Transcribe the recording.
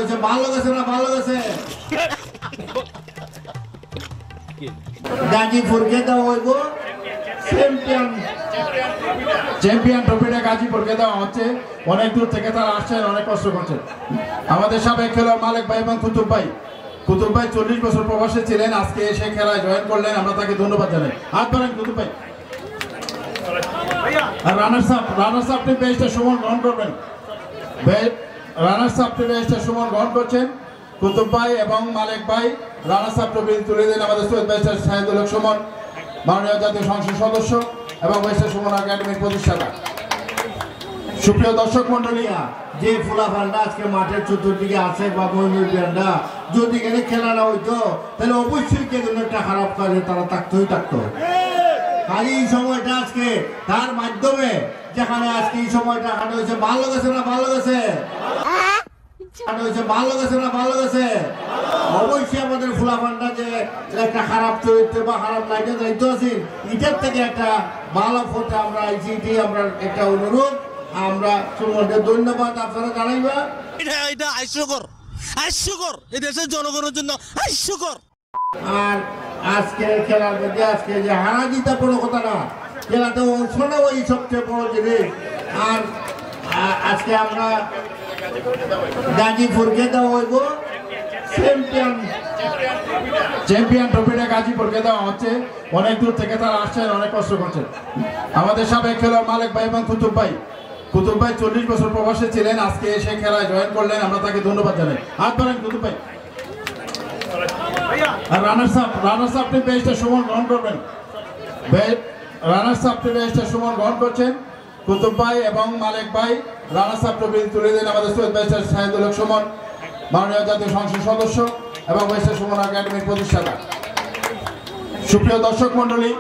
হয়েছে ভালো গেছে না ভালো গেছে গাজীপুরকে দেওয়া হইব চ্যাম্পিয়ন ট্রফিটা গাজীপুরকে দেওয়া হচ্ছে। অনেক দূর থেকে তারা আসছেন, অনেক কষ্ট করছেন। আমাদের সাবেক খেলোয়াড় মালিক ভাই এবং কুতুব ভাই 40 বছর প্রবাসে ছিলেন, আজকে এসে খেলায় জয়েন করলেন, আমরা তাকে ধন্যবাদ জানাই। হাত বাড়ান কুতুব ভাই। আর রানার্স আপ বেস্টটা সুমন গ্রহণ করবেন। রানার্স আপ বেস্টটা সুমন গ্রহণ করছেন কুতুব ভাই এবং মালিক ভাই। রানার্স আপ ট্রফি তুলে দেন আমাদের সৈয়দ ব্যারিস্টার শাহিদুল হক সুমন, মাননীয় জাতীয় সংসদ সদস্য এবং ব্যারিস্টার সুমন একাডেমির প্রতিষ্ঠাতা। সুপ্রিয় দর্শক মন্ডলী, যে ফুলাফানটা আজকে মাঠের চতুর্দিকে আছে বা মহিলা যদি এখানে খেলা না হইতো তাহলে অবশ্যই কে জন্য একটা খারাপ কাজে তারা থাকতো। খালি এই সময়টা আজকে তার মাধ্যমে যেখানে আজকে এই সময়টা হাঁটা হয়েছে ভালো গেছে না ভালো গেছে ভালো গেছে অবশ্যই আমাদের ফুলাফানটা যে একটা খারাপ চরিত্র বা খারাপ লাইনে দায়িত্ব আছে এটার থেকে একটা ভালো ফোটা আমরা আইছি, আমরা একটা অনুরোধ আমরা সুমনকে ধন্যবাদ আপনারা জানাইবা। এটা হাস্যকর এই দেশের জনগণের জন্য হাস্যকর। আর আজকে খেলার মধ্যে আজকে যে হারা জিতা বড় কথা না, খেলাতে অংশ নেওয়া এই সবচেয়ে বড় জিনিস। আর আজকে আমরা গাজীপুরকে দেওয়া হইব চ্যাম্পিয়ন ট্রফিটা গাজীপুরকে দেওয়া হচ্ছে। অনেক দূর থেকে তারা আসছেন, অনেক কষ্ট করছেন। আমাদের সাবেক খেলোয়াড় মালিক ভাই এবং কুতুব ভাই 40 বছর প্রবাসে ছিলেন, আজকে এসে খেলায় জয়েন করলেন, আমরা তাকে ধন্যবাদ জানাই। হাত বাড়ান কুতুব ভাই। আর রানার্স আপ বেস্টটা সুমন গ্রহণ করবেন। রানার্স আপ বেস্টটা সুমন গ্রহণ করছেন কুতুব ভাই এবং মালিক ভাই। রানার্স আপ ট্রফি তুলে দেন আমাদের সৈয়দ ব্যারিস্টার শাহিদুল হক সুমন, মাননীয় জাতীয় সংসদ সদস্য এবং ব্যারিস্টার সুমন একাডেমির প্রতিষ্ঠাতা। সুপ্রিয় দর্শক মন্ডলী,